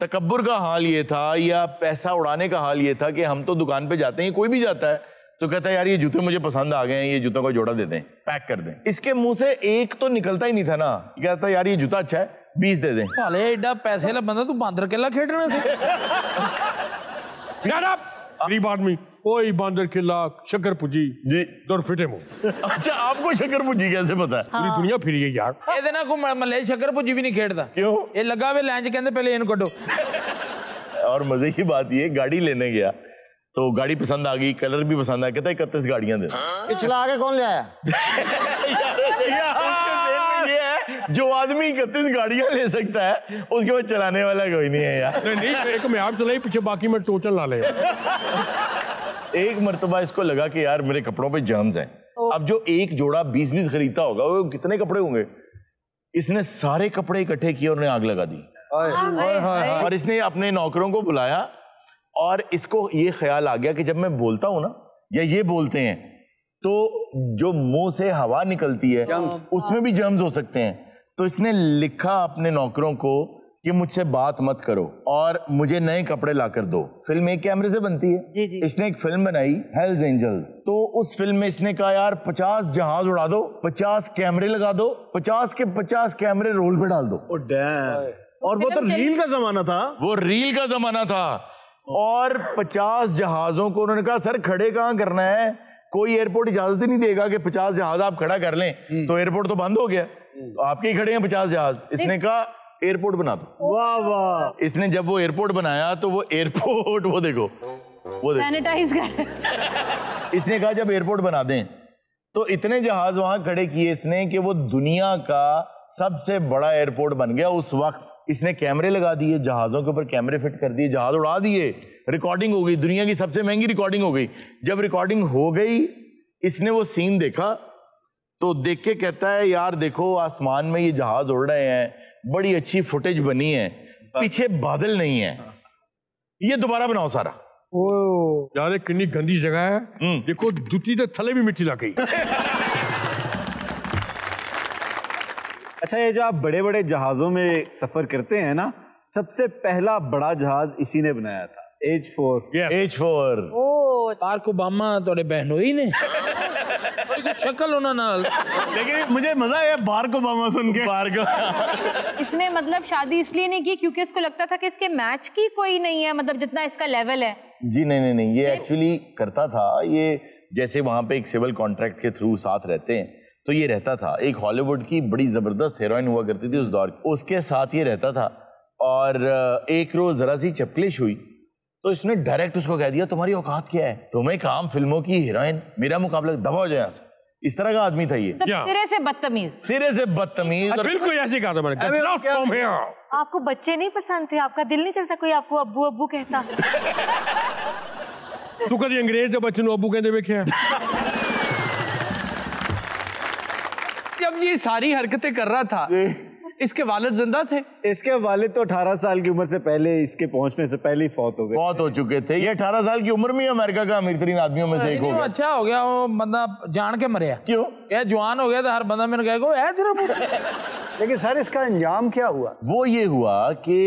तकब्बुर का हाल ये था या पैसा उड़ाने का हाल ये था कि हम तो दुकान पे जाते हैं, कोई भी जाता है तो कहता है यार ये जूते मुझे पसंद आ गए हैं, ये जूतों का जोड़ा दे दें, पैक कर दें। इसके मुंह से एक तो निकलता ही नहीं था ना, कहता यार ये जूता अच्छा है, 20 दे दें। भाले एडा पैसे ला बंदा, तू बांदर किला खेडना थे। Shut up! गरीब आदमी, ओए बांदर किला, शक्कर पुजी जी दौर फिटे मुंह। अच्छा, आपको शक्कर पुजी कैसे पता है? पूरी दुनिया फिरी है यार। ਇਹਦੇ ਨਾਲ ਕੋਈ ਮੱਲੇ ਸ਼ੱਕਰ ਭੁੱਜੀ ਵੀ ਨਹੀਂ ਖੇਡਦਾ। क्यों? ਇਹ ਲੱਗਾ ਵੇ ਲਾਈਨ 'ਚ ਕਹਿੰਦੇ ਪਹਿਲੇ ਇਹਨੂੰ ਕੱਢੋ। और मजे की बात ये, गाड़ी लेने गया तो गाड़ी पसंद आ गई, कलर भी पसंद आया, कहता है 31 गाड़ियां दे। ये चला के कौन ले आया? ये है जो आदमी 31 गाड़ियां ले सकता है उसके बाद चलाने वाला कोई नहीं है यार। नहीं, एक में आप चलाई पीछे, बाकी में टोचन ला ले। एक मर्तबा इसको लगा कि यार मेरे कपड़ों पे जर्म्स हैं। अब जो एक जोड़ा 20-20 खरीदता होगा वो कितने कपड़े होंगे? इसने सारे कपड़े इकट्ठे किए और उन्हें आग लगा दी। और इसने अपने नौकरों को बुलाया और इसको ये ख्याल आ गया कि जब मैं बोलता हूं ना, या ये बोलते हैं, तो जो मुंह से हवा निकलती है उसमें भी जर्म्स हो सकते हैं। तो इसने लिखा अपने नौकरों को कि मुझसे बात मत करो और मुझे नए कपड़े लाकर दो। फिल्म एक कैमरे से बनती है। जी जी। इसने एक फिल्म बनाई हेल्स एंजल्स, तो उस फिल्म में इसने कहा यार 50 जहाज उड़ा दो, 50 कैमरे लगा दो, 50 के 50 कैमरे रोल पे डाल दो। और वो तो रील का जमाना था। वो रील का जमाना था। और 50 जहाजों को उन्होंने कहा सर खड़े कहाँ करना है, कोई एयरपोर्ट इजाजत ही नहीं देगा कि 50 जहाज आप खड़ा कर लें, तो एयरपोर्ट तो बंद हो गया, तो आपके ही खड़े हैं 50 जहाज। इसने कहा एयरपोर्ट बना दो। वाह वाह। इसने जब वो एयरपोर्ट बनाया तो वो एयरपोर्ट वो देखो सैनिटाइज कर। इसने कहा जब एयरपोर्ट बना दें तो इतने जहाज वहां खड़े किए इसने कि वो दुनिया का सबसे बड़ा एयरपोर्ट बन गया उस वक्त। इसने कैमरे लगा दिए, जहाजों के ऊपर कैमरे फिट कर दिए, जहाज उड़ा दिए, रिकॉर्डिंग हो गई, दुनिया की सबसे महंगी रिकॉर्डिंग हो गई। जब रिकॉर्डिंग हो गई, इसने वो सीन देखा तो देख के कहता है यार देखो आसमान में ये जहाज उड़ रहे हैं, बड़ी अच्छी फुटेज बनी है, पीछे बादल नहीं है, ये दोबारा बनाओ सारा। यार कितनी गंदी जगह है, देखो जुती तो थले भी मिट्टी लग गई। अच्छा, ये जो आप बड़े बड़े जहाजों में सफर करते हैं ना, सबसे पहला बड़ा जहाज इसी ने बनाया था, H4। H4 बाराक ओबामा थोड़े बहनोई ने शक्ल होना नाल, लेकिन मुझे मजा आया बाराक ओबामा सुन के। इसने मतलब शादी इसलिए नहीं की क्योंकि इसको लगता था कि इसके मैच की कोई नहीं है, मतलब जितना इसका लेवल है। जी नहीं, ये एक्चुअली करता था, ये जैसे वहां पे एक सिविल कॉन्ट्रैक्ट के थ्रू साथ रहते हैं तो ये रहता था। एक हॉलीवुड की बड़ी जबरदस्त हीरोइन हुआ करती थी उस दौर की, उसके साथ ये रहता था। और एक रोज जरा सी चपकलिश हुई तो इसने डायरेक्ट उसको कह दिया तुम्हारी औकात क्या है, तुम्हें काम फिल्मों की हीरोइन, मेरा मुकाबला दबा हो जाए। इस तरह का आदमी था ये, सिरे से बदतमीज, सिरे से बदतमीज। बिल्कुल ऐसे कहा था मैंने। आपको बच्चे नहीं पसंद थे, आपका दिल नहीं करता कोई आपको अब्बू अब्बू कहता? तू कभी अंग्रेज जब बच्चे अब्बू कहते वेख्या? जब ये सारी हरकतें कर रहा था, इसके वालिद जिंदा थे? इसके वालिद तो 18 साल की उम्र से पहले, इसके पहुंचने से पहले ही फौत हो गए, फौत हो चुके थे। ये 18 साल की उम्र में अमेरिका का अमीर तरीन आदमियों में से एक हो गया। अच्छा हो गया वो बंदा जान के मरिया। क्यों? ये जवान हो गया था, हर बंदा मैंने कहा है तेरा पुत्र। लेकिन सर इसका अंजाम क्या हुआ? वो ये हुआ कि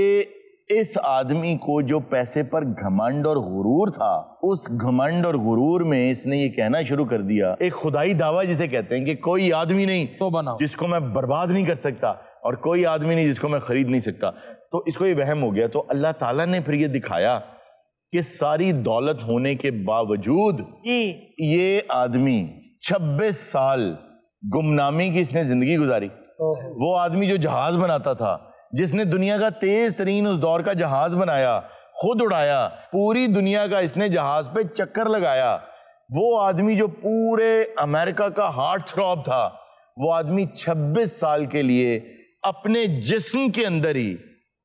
इस आदमी को जो पैसे पर घमंड और गुरूर था, उस घमंड और गुरूर में इसने ये कहना शुरू कर दिया, एक खुदाई दावा जिसे कहते हैं कि कोई आदमी नहीं तो बनाओ जिसको मैं बर्बाद नहीं कर सकता और कोई आदमी नहीं जिसको मैं खरीद नहीं सकता। तो इसको ये वहम हो गया। तो अल्लाह ताला ने फिर ये दिखाया कि सारी दौलत होने के बावजूद ये आदमी 26 साल गुमनामी की इसने जिंदगी गुजारी। वो आदमी जो जहाज बनाता था, जिसने दुनिया का तेज तरीन उस दौर का जहाज बनाया, खुद उड़ाया, पूरी दुनिया का इसने जहाज पे चक्कर लगाया, वो आदमी जो पूरे अमेरिका का हार्ट थ्रॉब था, वो आदमी 26 साल के लिए अपने जिस्म के अंदर ही,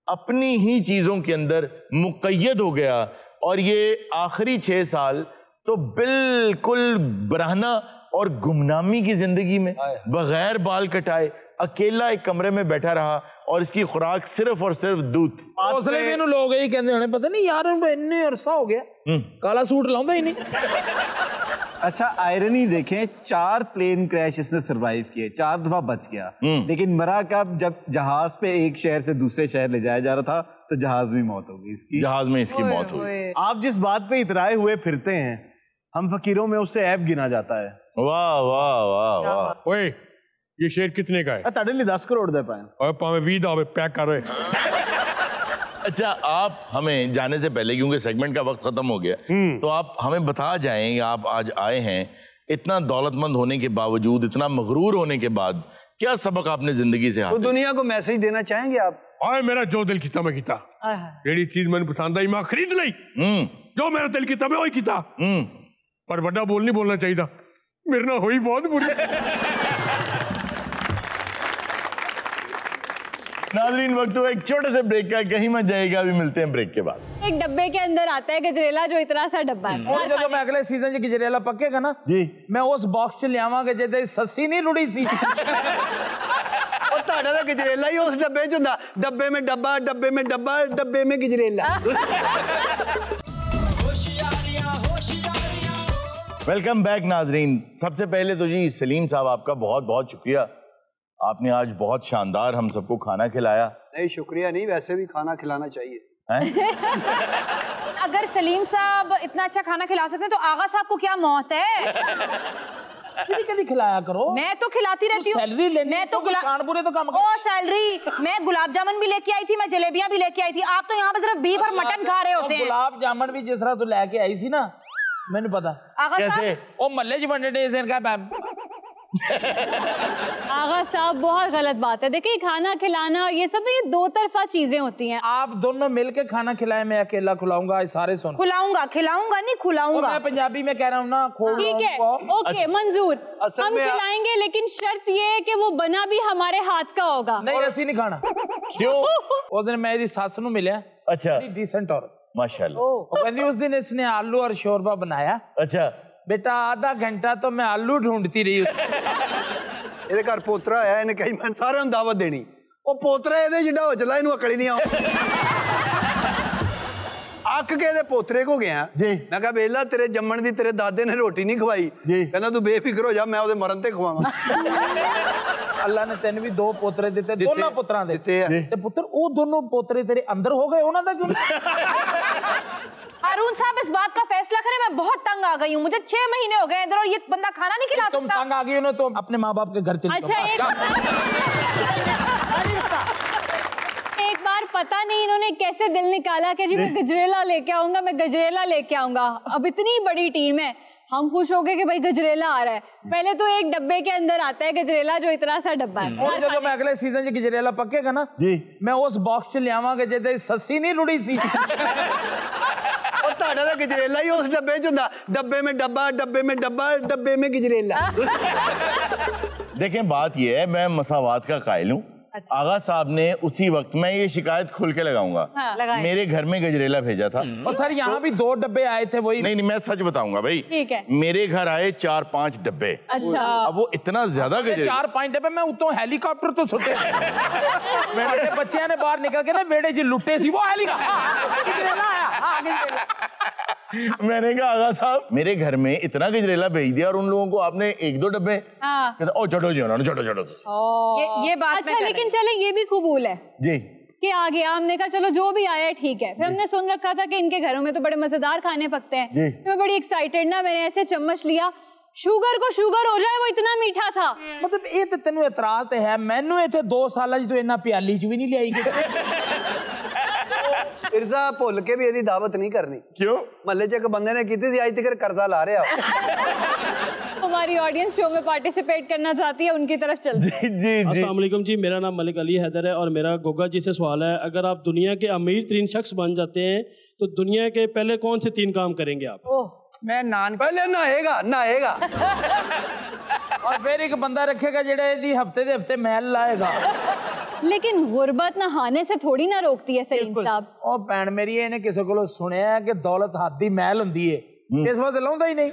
अपनी ही चीजों के अंदर मुक़य्यद हो गया। और ये आखिरी 6 साल तो बिल्कुल बरहना और गुमनामी की जिंदगी में बगैर बाल कटाए अकेला एक कमरे में बैठा रहा और इसकी खुराक सिर्फ और सिर्फ दूध। हौसले में लोग यही कहते हैं, पता नहीं यार इन्ने अरसा हो गया काला सूट लाऊंगा ही नहीं। अच्छा, आयरनी देखें, 4 प्लेन क्रैश इसने सरवाइव किए, 4 दफा बच गया, लेकिन मरा कब? जब जहाज पे एक शहर से दूसरे शहर ले जाया जा रहा था तो जहाज में मौत हो गई इसकी। जहाज में इसकी मौत हुई। आप जिस बात पे इतराए हुए फिरते हैं, हम फकीरों में उससे ऐब गिना जाता है। वाह वाह वाह वाह। ओए ये शेर कितने का है? ताड़े लिए 10 करोड़ दे पाए और पावे 20 दावे पैक कर रहे। अच्छा, आप हमें जाने से पहले, क्योंकि सेगमेंट का वक्त खत्म हो गया, तो आप हमें बता जाएं, आप आज आए हैं इतना दौलतमंद होने के बावजूद, इतना मगरूर होने के बाद, क्या सबक आपने जिंदगी से हासिल? तो दुनिया को मैसेज देना चाहेंगे आप? और मेरा जो दिल किता मैं किता, जेड़ी चीज मैंने पसंद आई मैं खरीद ली, जो मेरा दिल किता मैं वही किता। पर बड़ा बोल नहीं बोलना चाहिए, मेरे ना हुई बहुत बुरी। नाज़रीन, वक्त हुआ एक छोटे से ब्रेक का, कहीं मत जाएगा, अभी मिलते हैं ब्रेक के बाद। एक डब्बे के अंदर आता है गजरेला जो इतना सा डब्बा है। और जब मैं अगले सीजन च गजरेला पक्केगा ना जी, मैं उस बॉक्स च लियावांगा जिथे सस्सी नहीं रुड़ी सी। और ताड़ा दा गजरेला ही उस डब्बे च हुंदा, डब्बे में डब्बा, डब्बे में डब्बा, डब्बे में गजरेला। वेलकम बैक नाजरीन। सबसे पहले तो जी सलीम साहब, आपका बहुत बहुत शुक्रिया, आपने आज बहुत शानदार हम सबको खाना खिलाया। नहीं, शुक्रिया नहीं, वैसे भी खाना खिलाना चाहिए। अगर सलीम साहब इतना अच्छा खाना खिला सकते हैं तो आगा साहब को क्या मौत है? कभी खिलाया करो। मैं तो खिलाती रहती हूँ। सैलरी लेने मैं तो कानपुरे तो काम। ओ सैलरी, मैं गुलाब जामुन भी लेके आई थी, मैं जलेबियां भी लेके आई थी। आप तो यहाँ पे सिर्फ बीफ और मटन खा रहे होते हैं। गुलाब जामुन भी जिस तरह तू लेके आई सी ना, मैंने पता। आगा साहब, ओ मल्ले जी बने आगा साहब बहुत गलत बात है। देखिए खाना खिलाना और ये सब तो ये दो तरफा चीजें होती हैं। आप दोनों मिलके खाना खिलाएं, मैं अकेला खिलाऊंगा, सारे सुन। खिलाऊंगा नहीं खुलाऊंगा। मैं पंजाबी में कह रहा हूँ ना। ठीक है, ओके मंजूर, हम खिलाएंगे, लेकिन शर्त ये है कि वो बना भी हमारे हाथ का होगा। नहीं रसी नहीं खाना। क्यों? उस दिन मैं इसकी सस नूं मिलिया। अच्छा, डिसेंट औरत माशाल्लाह। वो कहती उस दिन इसने आलू और शोरबा बनाया। अच्छा बेटा आधा घंटा तो मैं आलू ढूंढती रही। ਇਹਦੇ ਘਰ ਪੋਤਰਾ ਆਇਆ, ਇਹਨੇ ਕਹੀ ਮੈਂ ਸਾਰਿਆਂ ਨੂੰ ਦਾਵਤ ਦੇਣੀ। ਉਹ ਪੋਤਰਾ ਇਹਦੇ ਜਿੱਡਾ ਹੋ ਚਲਾ, ਇਹਨੂੰ ਅਕਲ ਹੀ ਨਹੀਂ ਆਉ। ਅੱਕ ਕੇ ਇਹਦੇ ਪੋਤਰੇ ਕੋ ਗਿਆ ਜੀ। ਮੈਂ ਕਿਹਾ ਵੇਲਾ ਤੇਰੇ ਜੰਮਣ ਦੀ ਤੇਰੇ ਦਾਦੇ ਨੇ ਰੋਟੀ ਨਹੀਂ ਖਵਾਈ। ਕਹਿੰਦਾ ਤੂੰ ਬੇਫਿਕਰ ਹੋ ਜਾ, ਮੈਂ ਉਹਦੇ ਮਰਨ ਤੇ ਖਵਾਵਾਂ। ਅੱਲਾ ਨੇ ਤੈਨੂੰ ਵੀ ਦੋ ਪੋਤਰੇ ਦਿੱਤੇ, ਦੋਨਾਂ ਪੁੱਤਰਾਂ ਦੇ ਦਿੱਤੇ ਤੇ ਪੁੱਤਰ ਉਹ ਦੋਨੋਂ ਪੋਤਰੇ ਤੇਰੇ ਅੰਦਰ ਹੋ ਗਏ, ਉਹਨਾਂ ਦਾ ਕਿਉਂ? हारून साहब इस बात का फैसला करें, मैं बहुत तंग आ गई हूँ। मुझे 6 महीने हो गए इधर और ये बंदा खाना नहीं खिला सकता। तुम तंग आ गई हो ना, तो अपने माँ बाप के घर चले अच्छा एक बार पता नहीं इन्होंने कैसे दिल निकाला कि जी मैं गजरेला लेके आऊंगा, मैं गजरेला लेके आऊंगा। अब इतनी बड़ी टीम है, हम खुश हो गए कि भाई गजरेला आ रहा है। पहले तो एक डब्बे के अंदर आता है गजरेला, जो इतना सा डब्बा है। और जब मैं अगले सीजन च गजरेला पकेगा ना जी, मैं उस बॉक्स च लियावांगा जैसे सस्सी नहीं रुड़ी सी। ਤੁਹਾਡਾ ਤਾਂ ਗਜਰੇਲਾ ਹੀ ਉਸ ਡੱਬੇ 'ਚ ਹੁੰਦਾ। डब्बे में डब्बा, डब्बे में डब्बा, डब्बे में गजरेला। देखें बात ये है, मैं मसावात का कायल हूँ। आगा साहब ने उसी वक्त, मैं ये शिकायत खुल के लगाऊंगा, मेरे घर में गजरेला भेजा था। और सर यहाँ भी 2 डब्बे आए थे वही। नहीं मैं सच बताऊंगा भाई, ठीक है। मेरे घर आए 4-5 डब्बे। अच्छा, अब वो इतना ज्यादा गजरेला, 4-5 डब्बे मैं उतो हेलीकॉप्टर तो छुटे। मेरे बच्चे ने बाहर निकल के ना बेड़े जी लुटे सी, वो मैंने कहा आगा साहब मेरे घर में इतना गजरेला भेज दिया और उन लोगों को आपने 1-2 डब्बे। कहता ओ चढ़ो जी, उन्होंने चढ़ो ये बात। अच्छा लेकिन चले ये भी कबूल है जी कि आ गया, हमने कहा चलो जो भी आया ठीक है। फिर हमने सुन रखा था कि इनके घरों में तो बड़े मजेदार खाने पकते हैं। तो मैं बड़ी एक्साइटेड ना, मैंने ऐसे चम्मच लिया, शुगर को शुगर हो जाए, वो इतना मीठा था। मतलब ये तो तेनू एतराज है, मैनू इथे 2 साल तो इन्ना प्याली च भी नहीं लियाई। इर्जा भुल के भी ਇਹਦੀ दावत नहीं करनी। क्यों? महल्ले च एक बंदे ने की थी, आज तक कर्जा ला रहा। हमारी ऑडियंस शो में पार्टिसिपेट करना चाहती है, उनकी तरफ चलते हैं। जी अस्सलाम वालेकुम जी, मेरा नाम मलिक अली हैदर है और मेरा गोगा जी से सवाल है, अगर आप दुनिया के अमीर तरीन शख्स बन जाते हैं तो दुनिया के पहले कौन से 3 काम करेंगे आप? मैं पहले नहाएगा और फिर एक बंदा रखेगा जेड़ा इहदी हफ्ते दे हफ्ते महल लाएगा। लेकिन गुर्बत नहाने से थोड़ी ना रोकती है सलीम साहब। ओ भैन मेरी, इन्हें किसी को सुनिया है कि दौलत हाथ दी महल हुंदी है, इस वास्ते लाउंदा ही नहीं।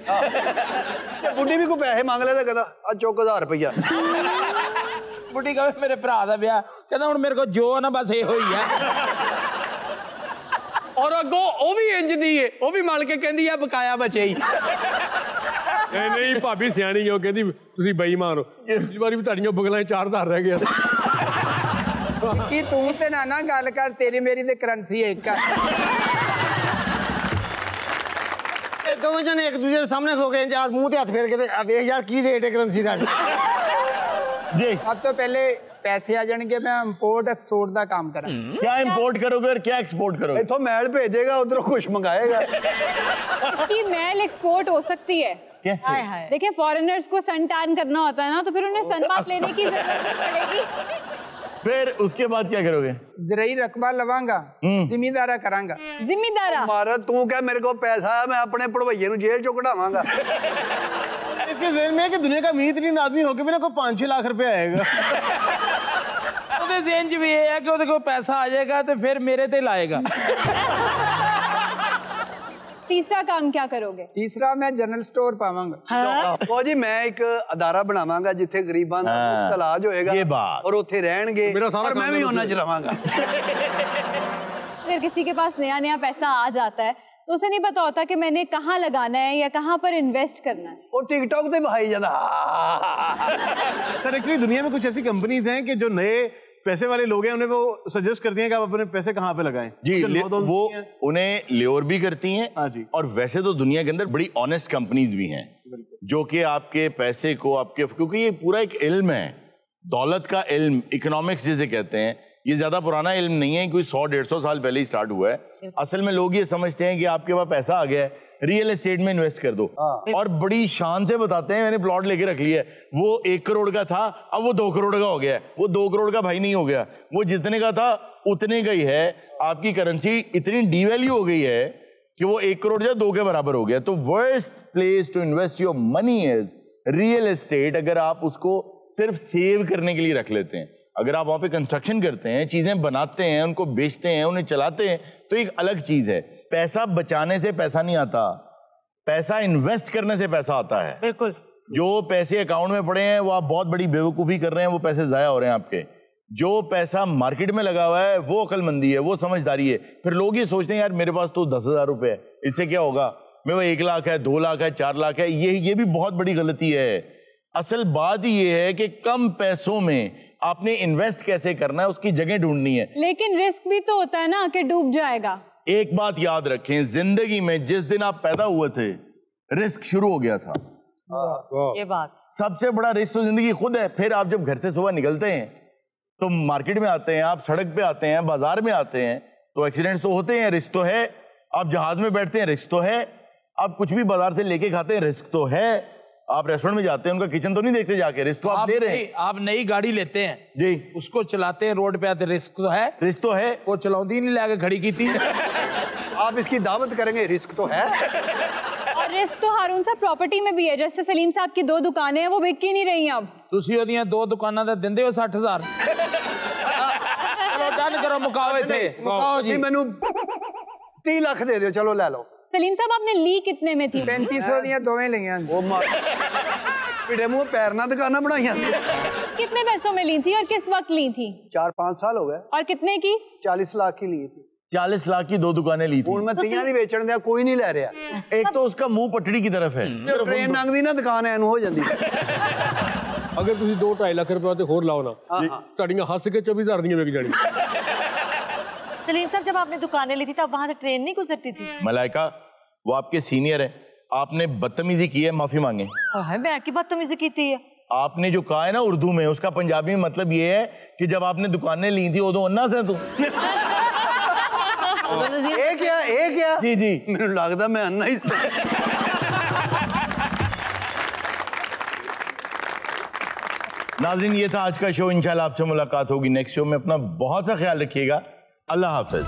बुढ़ी भी कोई पैसे मांग लेता, कहता आ चुक 1000 रुपया। बुढ़ी कहे मेरे भरा दा ब्याह, कहता हुण मेरे को जो ना बस ये होई है। और अगो ओ भी इंज दी है, ओ भी मल के कहंदी है बकाया बचे ही। नहीं भाभी सियाणी हो, कहती तुसी बेईमान हो, इस बारी भी ਤੁਹਾਡੀਆਂ ਬਗਲਾਂ 4 ਧਾਰ ਰਹਿ ਗਿਆ। कि तू ते ना गल कर, तेरी मेरी ते करंसी एक है। दोनों जने एक दूसरे के सामने खलो के यार मुंह ते हाथ फेर के देख यार की रेट है करंसी दा जी। अब तो पहले पैसे आ जाएंगे, मैं इंपोर्ट एक्सपोर्ट का काम करा। क्या इंपोर्ट करोगे और क्या एक्सपोर्ट करोगे? इथों मैल भेजेगा, उधरों कुछ मंगाएगा। कि मैल एक्सपोर्ट हो सकती है कैसे? देखिए फॉरेनर्स को सन टैन करना होता है ना, तो फिर उन्हें सन बाथ लेने की जरूरत पड़ेगी। फिर उसके बाद क्या करोगे? जरिए रकबा लवांगा, जिम्मेदारा करांगा। जिम्मेदारा मारा तू क्या, मेरे को पैसा है, मैं अपने पढ़वैये नु जेल चो कढावांगा। इसके ज़हन में है कि दुनिया का अमीर तरीन आदमी होके भी ना कोई 5-6 लाख रुपए आएगा। ਉਹਦੇ ज़हन च भी ये है कि ਉਹਦੇ ਕੋਲ पैसा आ जाएगा तो फिर मेरे ते लाएगा। तीसरा काम क्या करोगे? तीसरा मैं जनरल स्टोर पावांगा। ओ जी मैं एक अदारा बनावांगा जिथे गरीबां दा मुफ्त इलाज होएगा और उत्थे रहणगे और मैं भी उन्हां च रहांगा। अगर किसी के पास नया नया पैसा आ जाता है तो उसे नहीं पता होता कि मैंने कहाँ लगाना है या कहाँ पर इन्वेस्ट करना है। और टिकटॉक पे भाई जाता। सर एक्चुअली दुनिया में कुछ ऐसी कंपनीज हैं कि जो नए पैसे वाले लोग हैं उन्हें वो सजेस्ट करती हैं कि आप अपने पैसे कहाँ पे लगाएं। जी वो उन्हें ल्योर भी करती हैं। हाँ जी। और वैसे तो दुनिया के अंदर बड़ी ऑनेस्ट कंपनीज भी हैं जो कि आपके पैसे को आपके, क्योंकि ये पूरा एक इल्म है, दौलत का इल्म, इकोनॉमिक्स जिसे कहते हैं, ये ज्यादा पुराना इल्म नहीं है, कोई 100-150 साल पहले ही स्टार्ट हुआ है। असल में लोग ये समझते हैं कि आपके पास पैसा आ गया है, रियल एस्टेट में इन्वेस्ट कर दो, और बड़ी शान से बताते हैं मैंने प्लॉट लेके रख लिया है, वो 1 करोड़ का था अब वो 2 करोड़ का हो गया है। वो 2 करोड़ का भाई नहीं हो गया, वो जितने का था उतने का ही है। आपकी करेंसी इतनी डीवैल्यू हो गई है कि वो 1 करोड़ या 2 के बराबर हो गया। तो worst place to invest your money is real estate. अगर आप उसको सिर्फ सेव करने के लिए रख लेते हैं, अगर आप वहां पे कंस्ट्रक्शन करते हैं, चीजें बनाते हैं, उनको बेचते हैं, उन्हें चलाते हैं, तो एक अलग चीज है। पैसा बचाने से पैसा नहीं आता, पैसा इन्वेस्ट करने से पैसा आता है। बिल्कुल। जो पैसे अकाउंट में पड़े हैं वो आप बहुत बड़ी बेवकूफी कर रहे हैं, वो पैसे जाया हो रहे हैं आपके। जो पैसा मार्केट में लगा हुआ है वो अक्लमंदी है, वो समझदारी है। फिर लोग ये सोचते हैं यार मेरे पास तो 10,000 रुपए है, इससे क्या होगा, मेरे पास 1 लाख है, 2 लाख है, 4 लाख है। ये भी बहुत बड़ी गलती है। असल बात ये है कि कम पैसों में आपने इन्वेस्ट कैसे करना है, उसकी जगह ढूंढनी है। लेकिन रिस्क भी तो होता है ना कि डूब जाएगा। एक बात याद रखें, जिंदगी में जिस दिन आप पैदा हुए थे रिस्क शुरू हो गया था। ये बात सबसे बड़ा रिस्क तो जिंदगी खुद है। फिर आप जब घर से सुबह निकलते हैं तो मार्केट में आते हैं, आप सड़क पे आते हैं, बाजार में आते हैं, तो एक्सीडेंट्स तो होते हैं, रिस्क तो है। आप जहाज में बैठते हैं, रिस्क तो है। आप कुछ भी बाजार से लेके खाते हैं, रिस्क तो है। आप रेस्टोरेंट में जाते हैं, उनका किचन तो नहीं देखते जाके, रिस्क तो आप ले रहे हैं। आप नई गाड़ी लेते हैं जी, उसको चलाते हैं, रोड पे आते, रिस्क तो है। रिस्क तो है। वो चलाती नहीं, लाके खड़ी की थी। आप इसकी दावत करेंगे, रिस्क तो है। और रिस्क तो हारून साहब प्रॉपर्टी में भी है। जैसे सलीम साहब की 2 दुकानें हैं, वो बिक ही नहीं रही अब। ਤੁਸੀਂ ਉਹਦੀਆਂ 2 ਦੁਕਾਨਾਂ ਦਾ ਦਿੰਦੇ ਹੋ 60,000। ਚਲੋ ਡਨ ਕਰੋ, ਮੁਕਾਓ ਇੱਥੇ। मुकाओ जी, मैनू 30 लाख दे दो, चलो ले लो। सलीम साहब आपने ली कितने में थी? 3500 ਦੀਆਂ ਦੋਵੇਂ ਲਈਆਂ। पिटे मुंह पैर ना दुकाना बनाई। कितने पैसों में ली थी और किस वक्त ली थी? 4-5 साल हो गए। और कितने की? 40 लाख की ली थी। 40 लाख की 2 दुकानें ली थी। ਹੁਣ मैं 30 नहीं बेचण दिया, कोई नहीं ले रहा। एक तो उसका मुंह पटड़ी की तरफ है, ट्रेन लंघदी ना दुकान एनु हो जाती। अगर ਤੁਸੀਂ 2-2.5 ਲੱਖ ਰੁਪਏ ਤੇ ਹੋਰ ਲਾਓ ਨਾ, ਤੁਹਾਡੀਆਂ ਹੱਸ ਕੇ 24,000 ਦੀਆਂ ਵਿਕ ਜਾਣੀ। सलीम साहब, जब आपने दुकानें ली थी तब वहां से ट्रेन नहीं गुजरती थी? मलाइका, वो आपके सीनियर है, आपने बदतमीजी की है, माफी मांगे। मैं की बदतमीजी की थी? आपने जो कहा है ना उर्दू में, उसका पंजाबी में मतलब ये है कि जब आपने दुकानें ली थी उदो अन्ना से तू। एक क्या जी जी, मेरे लगता मैं अन्ना ही से। नाज़रीन, ये था आज का शो। इंशाल्लाह आपसे मुलाकात होगी नेक्स्ट शो में। अपना बहुत सा ख्याल रखिएगा। अल्लाह हाफिज।